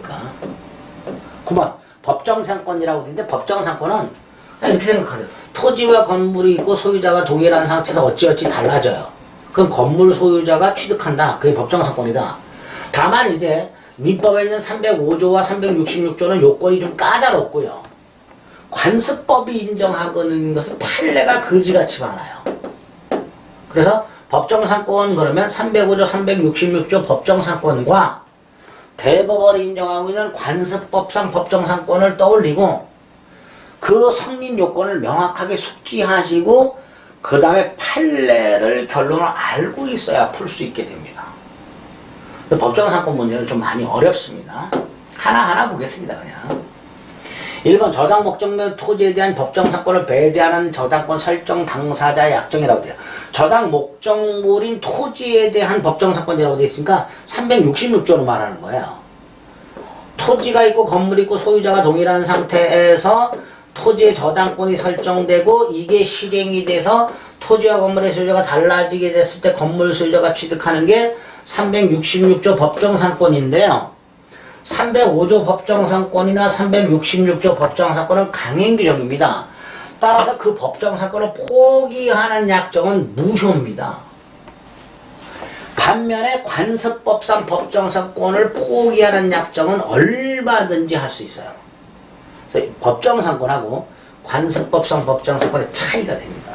되겠습니까? 9번 법정상권이라고 되는데 법정상권은 이렇게 생각하세요. 토지와 건물이 있고 소유자가 동일한 상태에서 어찌어찌 달라져요. 그럼 건물 소유자가 취득한다. 그게 법정상권이다. 다만 이제 민법에 있는 305조와 366조는 요건이 좀 까다롭고요. 관습법이 인정하는 것은 판례가 거지같이 많아요. 그래서 법정상권 그러면 305조, 366조 법정상권과 대법원이 인정하고 있는 관습법상 법정상권을 떠올리고 그 성립 요건을 명확하게 숙지하시고 그 다음에 판례를 결론을 알고 있어야 풀 수 있게 됩니다. 법정상권 문제는 좀 많이 어렵습니다. 하나하나 보겠습니다. 그냥 1번 저당 목적물 토지에 대한 법정상권을 배제하는 저당권 설정 당사자의 약정이라고 돼요. 저당 목적물인 토지에 대한 법정상권이라고 되어 있으니까 366조로 말하는 거예요. 토지가 있고 건물이 있고 소유자가 동일한 상태에서 토지의 저당권이 설정되고 이게 실행이 돼서 토지와 건물의 소유자가 달라지게 됐을 때 건물 소유자가 취득하는 게 366조 법정상권인데요. 305조 법정상권이나 366조 법정상권은 강행규정입니다. 따라서 그 법정상권을 포기하는 약정은 무효입니다. 반면에 관습법상 법정상권을 포기하는 약정은 얼마든지 할 수 있어요. 그래서 법정상권하고 관습법상 법정상권의 차이가 됩니다.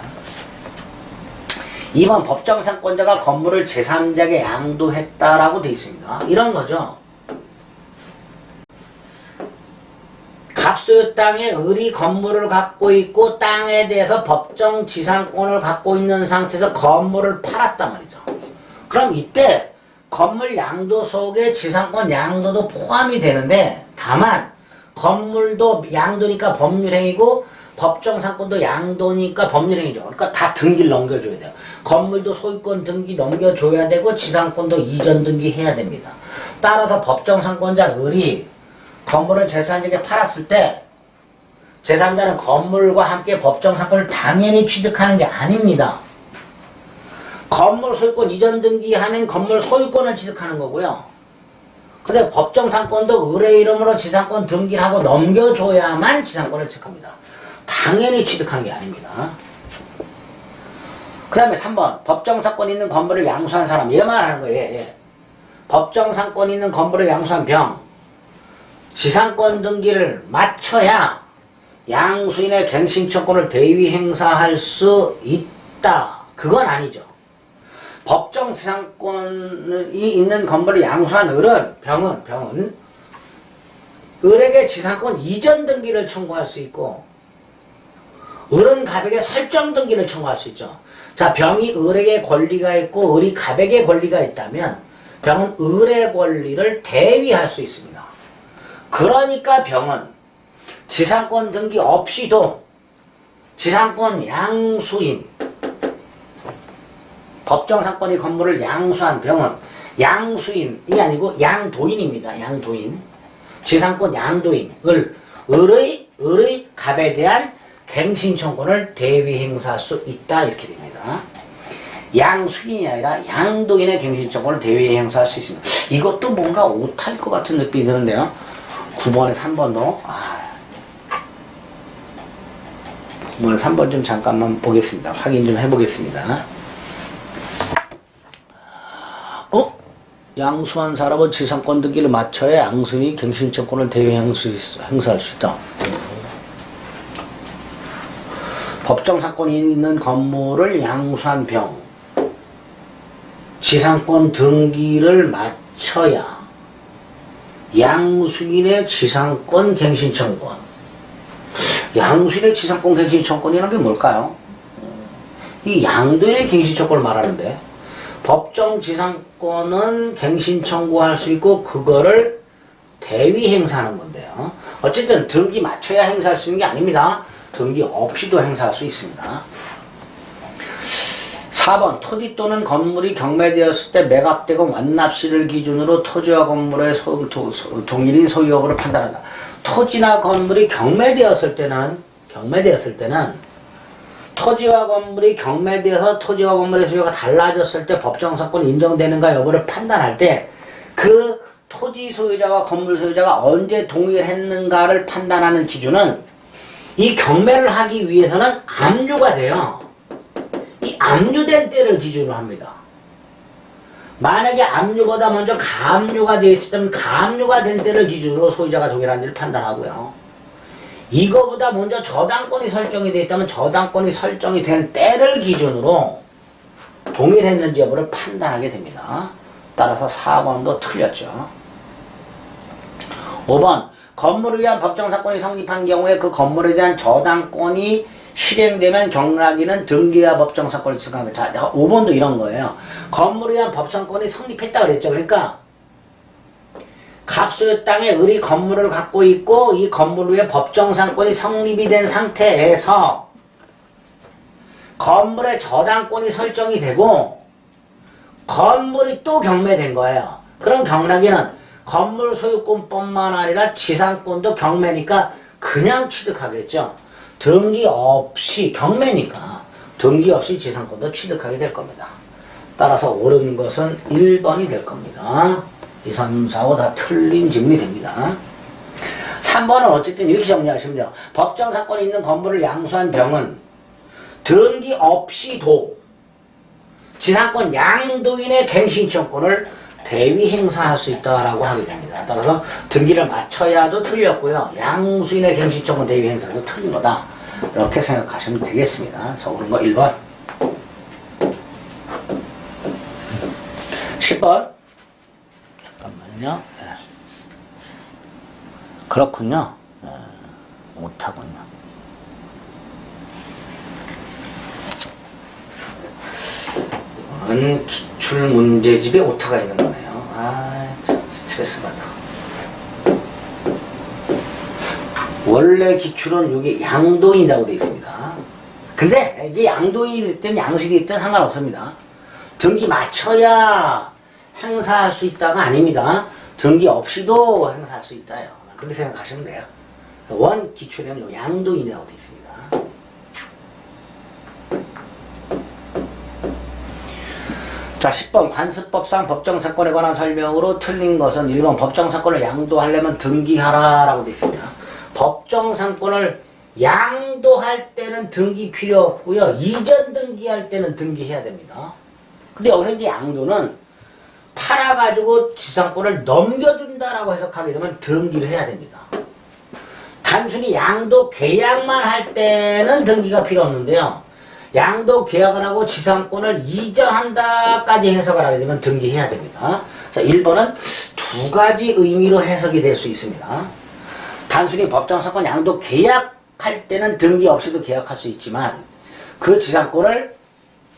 2번 법정상권자가 건물을 제3자에게 양도했다라고 되어 있습니다. 이런 거죠. 갑소유 땅에 을이 건물을 갖고 있고 땅에 대해서 법정 지상권을 갖고 있는 상태에서 건물을 팔았단 말이죠. 그럼 이때 건물 양도 속에 지상권 양도도 포함이 되는데 다만 건물도 양도니까 법률행위고 법정상권도 양도니까 법률행위죠. 그러니까 다 등기를 넘겨줘야 돼요. 건물도 소유권 등기 넘겨줘야 되고 지상권도 이전 등기해야 됩니다. 따라서 법정상권자 을이 건물을 제3자에게 팔았을 때 제3자는 건물과 함께 법정상권을 당연히 취득하는 게 아닙니다. 건물 소유권 이전 등기하면 건물 소유권을 취득하는 거고요. 근데 법정상권도 을의 이름으로 지상권 등기를 하고 넘겨줘야만 지상권을 취득합니다. 당연히 취득하는 게 아닙니다. 그 다음에 3번 법정상권 있는 건물을 양수한 사람 얘 말하는 거예요. 얘. 법정상권 있는 건물을 양수한 병 지상권 등기를 마쳐야 양수인의 갱신청권을 대위 행사할 수 있다. 그건 아니죠. 법정 지상권이 있는 건물을 양수한 을은 병은 을에게 지상권 이전 등기를 청구할 수 있고 을은 갑에게 설정 등기를 청구할 수 있죠. 자, 병이 을에게 권리가 있고 을이 갑에게 권리가 있다면 병은 을의 권리를 대위할 수 있습니다. 그러니까 병은 지상권 등기 없이도 지상권 양수인 법정상권이 건물을 양수한 병은 양수인이 아니고 양도인입니다. 양도인. 지상권 양도인. 을의 갑에 대한 갱신청권을 대위 행사할 수 있다. 이렇게 됩니다. 양수인이 아니라 양도인의 갱신청권을 대위 행사할 수 있습니다. 이것도 뭔가 오타일 것 같은 느낌이 드는데요. 9번에 3번도 9번에 3번 좀 잠깐만 보겠습니다. 확인 좀 해보겠습니다. 양수한 사람은 지상권 등기를 마쳐야 양수인이 갱신청권을 대위 행사할 수 있다. 법정상권이 있는 건물을 양수한 병 지상권 등기를 마쳐야 양수인의 지상권 갱신청권 양수인의 지상권 갱신청권이라는 게 뭘까요? 이 양도인의 갱신청권을 말하는데 법정 지상권은 갱신 청구할 수 있고 그거를 대위 행사하는 건데요. 어쨌든 등기 맞춰야 행사할 수 있는 게 아닙니다. 등기 없이도 행사할 수 있습니다. 4번 토지 또는 건물이 경매되었을 때 매각되고 완납시를 기준으로 토지와 건물의 동일인 소유 여부를 판단한다. 토지나 건물이 경매되었을 때는 토지와 건물이 경매되어서 토지와 건물의 소유가 달라졌을 때 법정상권이 인정되는가 여부를 판단할 때 그 토지 소유자와 건물 소유자가 언제 동일했는가를 판단하는 기준은 이 경매를 하기 위해서는 압류가 돼요. 이 압류된 때를 기준으로 합니다. 만약에 압류보다 먼저 가압류가 되어 있었다면 가압류가 된 때를 기준으로 소유자가 동일한지를 판단하고요. 이거보다 먼저 저당권이 설정이 되어 있다면 저당권이 설정이 된 때를 기준으로 동일했는지 여부를 판단하게 됩니다. 따라서 4번도 틀렸죠. 5번 건물을 위한 법정사건이 성립한 경우에 그 건물에 대한 저당권이 실행되면 경락인은 등기와 법정사건을 지급합니다. 자, 5번도 이런 거예요. 건물에 대한 법정권이 성립했다 그랬죠. 그러니까 갑소유 땅에 을이 건물을 갖고 있고 이 건물 위에 법정상권이 성립이 된 상태에서 건물의 저당권이 설정이 되고 건물이 또 경매된 거예요. 그럼 경락인은 건물 소유권뿐만 아니라 지상권도 경매니까 그냥 취득하겠죠. 등기 없이 경매니까 등기 없이 지상권도 취득하게 될 겁니다. 따라서 옳은 것은 1번이 될 겁니다. 2, 3, 4, 5 다 틀린 질문이 됩니다. 3번은 어쨌든 이렇게 정리하시면 돼요. 법정사건이 있는 건물을 양수한 병은 등기 없이도 지상권 양도인의 갱신청권을 대위 행사할 수 있다라고 하게 됩니다. 따라서 등기를 맞춰야도 틀렸고요. 양수인의 갱신청권 대위 행사도 틀린 거다. 이렇게 생각하시면 되겠습니다. 그래서 옳은 거 1번. 10번. 잠깐만요. 그렇군요. 못하군요. 이거는 기출문제집에 오타가 있는 거네요. 아, 참 스트레스 받아. 원래 기출은 여기 양도인이라고 되어 있습니다. 근데 이게 양도인이 됐든 양수인이 됐든 상관없습니다. 등기 맞춰야 행사할 수 있다가 아닙니다. 등기 없이도 행사할 수 있다요. 그렇게 생각하시면 돼요. 원 기출에는 양도인이라고 되어 있습니다. 자, 10번 관습법상 법정사건에 관한 설명으로 틀린 것은 1번 법정사건을 양도하려면 등기하라 라고 되어 있습니다. 법정사건을 양도할 때는 등기 필요 없고요. 이전 등기할 때는 등기해야 됩니다. 근데 여기서 이제 양도는 팔아가지고 지상권을 넘겨준다라고 해석하게 되면 등기를 해야 됩니다. 단순히 양도 계약만 할 때는 등기가 필요 없는데요. 양도 계약을 하고 지상권을 이전한다까지 해석을 하게 되면 등기해야 됩니다. 그래서 1번은 두 가지 의미로 해석이 될 수 있습니다. 단순히 법정사건 양도 계약할 때는 등기 없이도 계약할 수 있지만 그 지상권을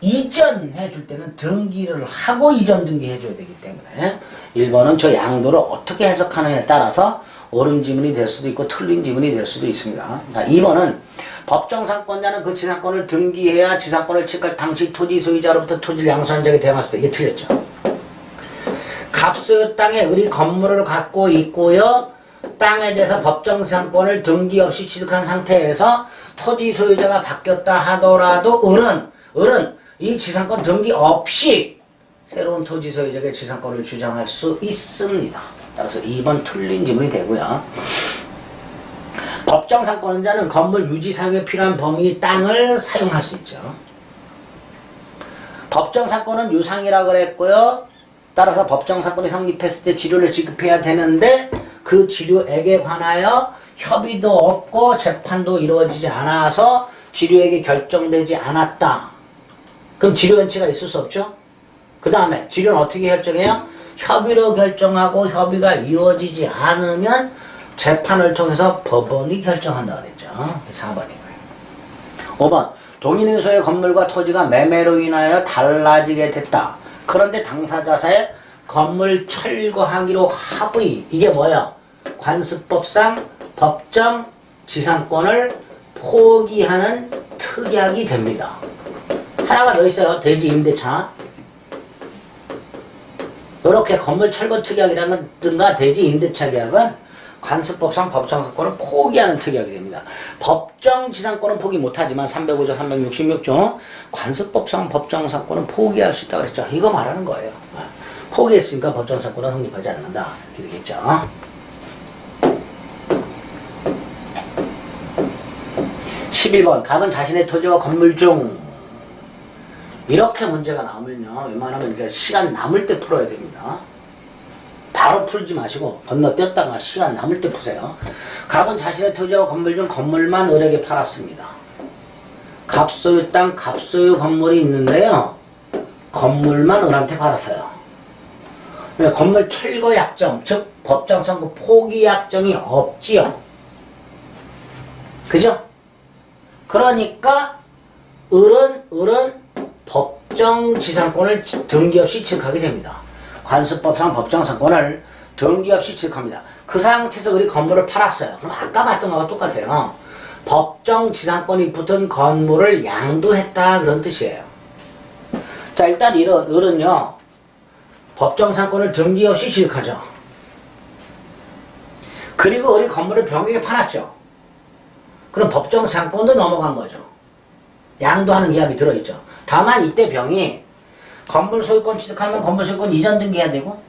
이전해 줄 때는 등기를 하고 이전 등기해 줘야 되기 때문에 1번은 저 양도를 어떻게 해석하느냐에 따라서 옳은 지문이 될 수도 있고 틀린 지문이 될 수도 있습니다. 2번은 법정상권자는 그 지상권을 등기해야 지상권을 취득할 당시 토지 소유자로부터 토지를 양수한 자에게 대항할 수 있다. 이게 틀렸죠. 갑소유 땅에 을이 건물을 갖고 있고요. 땅에 대해서 법정상권을 등기 없이 취득한 상태에서 토지 소유자가 바뀌었다 하더라도 을은 이 지상권 등기 없이 새로운 토지 소유자에게 지상권을 주장할 수 있습니다. 따라서 2번 틀린 지문이 되고요. 법정상권자는 건물 유지 사용에 필요한 범위 땅을 사용할 수 있죠. 법정상권은 유상이라고 그랬고요. 따라서 법정사건이 성립했을 때 치료를 지급해야 되는데 그 치료액에 관하여 협의도 없고 재판도 이루어지지 않아서 치료액이 결정되지 않았다. 그럼 치료연체가 있을 수 없죠? 그 다음에 치료는 어떻게 결정해요? 협의로 결정하고 협의가 이루어지지 않으면 재판을 통해서 법원이 결정한다 그랬죠. 4번이고요. 5번 동인인소의 건물과 토지가 매매로 인하여 달라지게 됐다. 그런데 당사자사의 건물 철거하기로 합의. 이게 뭐야? 관습법상 법정 지상권을 포기하는 특약이 됩니다. 하나가 더 있어요. 대지 임대차. 이렇게 건물 철거 특약이라든가 대지 임대차 계약은 관습법상 법정사건을 포기하는 특약이 됩니다. 법정 지상권은 포기 못하지만 305조 366조 관습법상 법정사건은 포기할 수 있다고 그랬죠. 이거 말하는 거예요. 포기했으니까 법정상권은 성립하지 않는다. 이렇게 되겠죠. 11번 갑은 자신의 토지와 건물 중 이렇게 문제가 나오면요 웬만하면 이제 시간 남을 때 풀어야 됩니다. 바로 풀지 마시고 건너뛰었다가 시간 남을 때 푸세요. 갑은 자신의 토지와 건물 중 건물만 을에게 팔았습니다. 갑소유 땅, 갑소유 건물이 있는데요. 건물만 을한테 팔았어요. 네, 건물 철거 약정, 즉 법정 선고 포기 약정이 없지요. 그죠? 그러니까 을은 법정 지상권을 등기 없이 취득하게 됩니다. 관습법상 법정 상권을 등기 없이 취득합니다. 그 상태에서 을이 건물을 팔았어요. 그럼 아까 봤던 거하고 똑같아요. 법정 지상권이 붙은 건물을 양도했다 그런 뜻이에요. 자 일단 을은요 법정 상권을 등기 없이 취득하죠. 그리고 을이 건물을 병에게 팔았죠. 그럼 법정 상권도 넘어간 거죠. 양도하는 계약이 들어있죠. 다만 이때 병이 건물 소유권 취득하면 건물 소유권 이전 등기해야 되고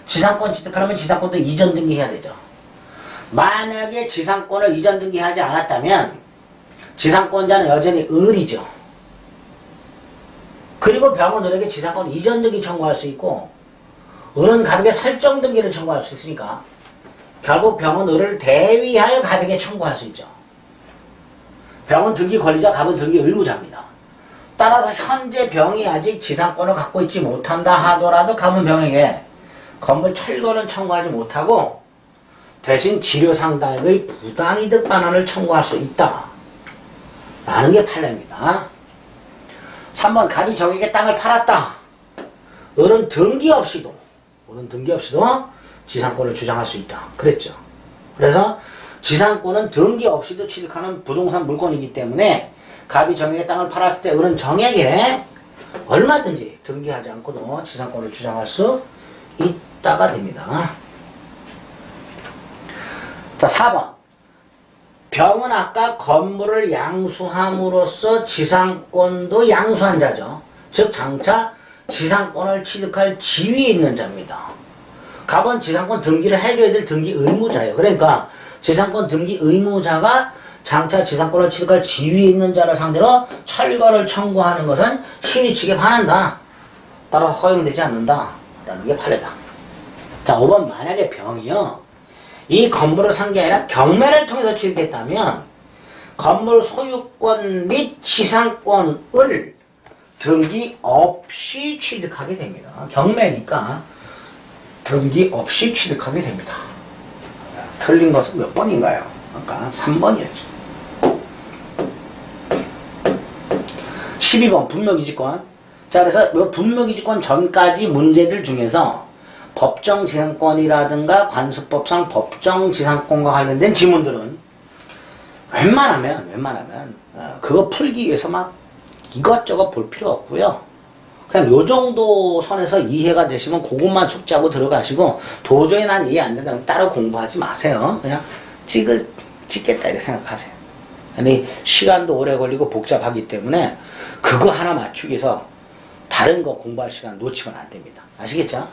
지상권 취득하려면 지상권도 이전 등기해야 되죠. 만약에 지상권을 이전 등기하지 않았다면 지상권자는 여전히 을이죠. 그리고 병은 을에게 지상권 이전 등기 청구할 수 있고 을은 갑에게 설정 등기를 청구할 수 있으니까 결국 병은 을을 대위할 갑에게 청구할 수 있죠. 병은 등기 권리자, 갑은 등기 의무자입니다. 따라서 현재 병이 아직 지상권을 갖고 있지 못한다 하더라도 갑은 병에게 건물 철거는 청구하지 못하고 대신 지료상당액의 부당이득 반환을 청구할 수 있다 라는 게 판례입니다. 3번 갑이 정에게 땅을 팔았다. 을은 등기 없이도 지상권을 주장할 수 있다 그랬죠. 그래서 지상권은 등기 없이도 취득하는 부동산 물건이기 때문에 갑이 정에게 땅을 팔았을 때 을은 정에게 얼마든지 등기하지 않고도 지상권을 주장할 수 있다가 됩니다. 자 4번 병은 아까 건물을 양수함으로써 지상권도 양수한 자죠. 즉 장차 지상권을 취득할 지위에 있는 자입니다. 갑은 지상권 등기를 해줘야 될 등기 의무자예요. 그러니까 지상권 등기 의무자가 장차 지상권을 취득할 지위에 있는 자를 상대로 철거를 청구하는 것은 시위 측에 반한다. 따라서 허용되지 않는다. 라는 게 판례다. 자 5번 만약에 병이요 이 건물을 산 게 아니라 경매를 통해서 취득했다면 건물 소유권 및 지상권을 등기 없이 취득하게 됩니다. 경매니까 등기 없이 취득하게 됩니다. 틀린 것은 몇 번인가요? 아까 3번이었죠. 12번 분묘기지권. 자 그래서 이 분묘기지권 전까지 문제들 중에서 법정지상권이라든가 관습법상 법정지상권과 관련된 지문들은 웬만하면 그거 풀기 위해서 막 이것저것 볼 필요 없고요. 그냥 요 정도 선에서 이해가 되시면 그것만 숙지하고 들어가시고 도저히 난 이해 안 된다면 따로 공부하지 마세요. 그냥 찍겠다 이렇게 생각하세요. 아니 시간도 오래 걸리고 복잡하기 때문에 그거 하나 맞추기 위해서 다른 거 공부할 시간 놓치면 안 됩니다. 아시겠죠?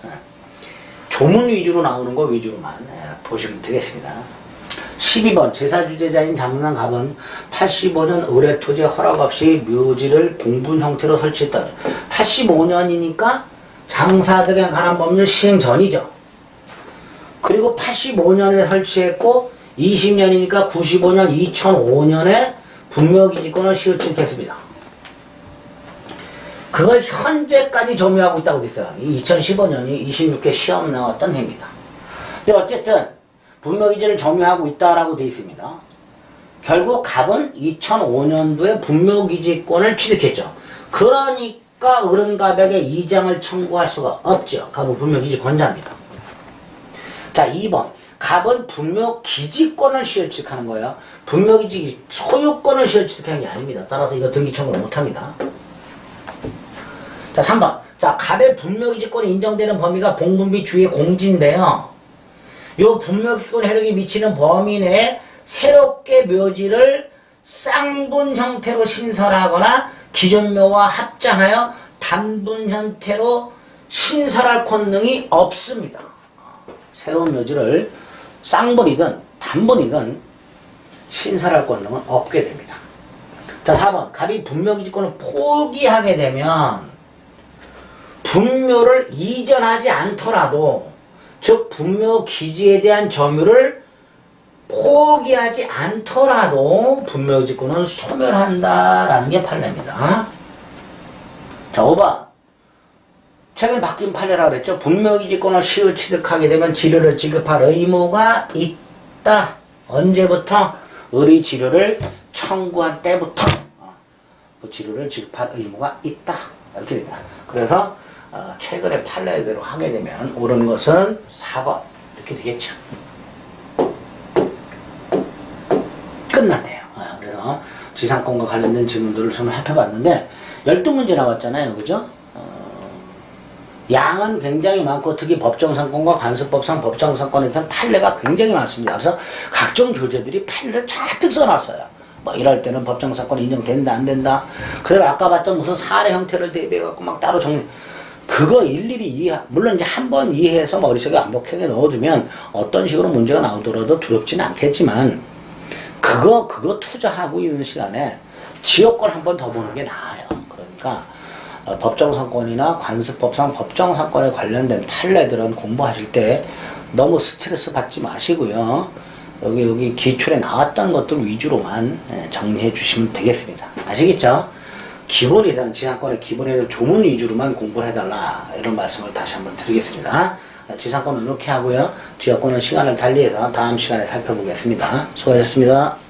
조문 위주로 나오는 거 위주로만 보시면 되겠습니다. 12번 제사주재자인 장남 갑은 85년 을의 토지에 허락 없이 묘지를 봉분 형태로 설치했다. 85년이니까 장사등에 관한 법률 시행 전이죠. 그리고 85년에 설치했고 20년이니까 95년 2005년에 분묘기지권을 시효취득했습니다. 그걸 현재까지 점유하고 있다고 돼 있어요. 2015년이 26회 시험 나왔던 해입니다. 근데 어쨌든 분묘기지를 점유하고 있다라고 돼 있습니다. 결국 갑은 2005년도에 분묘기지권을 취득했죠. 그러니까 을은갑에게 이장을 청구할 수가 없죠. 갑은 분묘기지권자입니다. 자 2번 갑은 분묘기지권을 시효취득하는 거예요. 분묘기지 소유권을 시효취득하는 게 아닙니다. 따라서 이거 등기 청구를 못합니다. 자 3번 자 갑의 분묘기지권이 인정되는 범위가 봉분 및 주의 공지인데요. 요 분묘기지권 효력이 미치는 범위 내에 새롭게 묘지를 쌍분 형태로 신설하거나 기존 묘와 합장하여 단분 형태로 신설할 권능이 없습니다. 새로운 묘지를 쌍번이든 단번이든 신설할 권능은 없게 됩니다. 자, 4번. 갑이 분묘기지권을 포기하게 되면 분묘를 이전하지 않더라도, 즉 분묘기지에 대한 점유를 포기하지 않더라도 분묘기지권은 소멸한다라는 게 판례입니다. 자, 5번. 최근 바뀐 판례라고 그랬죠. 분묘기지권을 시효 취득하게 되면 지료를 지급할 의무가 있다. 언제부터? 의리지료를 청구한 때부터 그 지료를 지급할 의무가 있다. 이렇게 됩니다. 그래서 최근의 판례대로 하게 되면 옳은 것은 4번 이렇게 되겠죠. 끝났네요. 그래서 지상권과 관련된 질문들을 좀 살펴봤는데 12문제 나왔잖아요. 그죠? 양은 굉장히 많고 특히 법정상권과 관습법상 법정상권에 대한 판례가 굉장히 많습니다. 그래서 각종 교재들이 판례를 잔뜩 써놨어요. 뭐 이럴 때는 법정상권 인정된다 안 된다. 그래 아까 봤던 무슨 사례 형태를 대비해갖고 막 따로 정리. 그거 일일이 물론 이제 한 번 이해해서 머릿속에 완벽하게 넣어두면 어떤 식으로 문제가 나오더라도 두렵지는 않겠지만 그거 투자하고 있는 시간에 지역권 한 번 더 보는 게 나아요. 그러니까 법정상권이나 관습법상 법정상권에 관련된 판례들은 공부하실 때 너무 스트레스 받지 마시고요. 여기 기출에 나왔던 것들 위주로만 정리해 주시면 되겠습니다. 아시겠죠? 기본이든 지상권의 기본에 대한 조문 위주로만 공부를 해달라. 이런 말씀을 다시 한번 드리겠습니다. 지상권은 이렇게 하고요. 지역권은 시간을 달리해서 다음 시간에 살펴보겠습니다. 수고하셨습니다.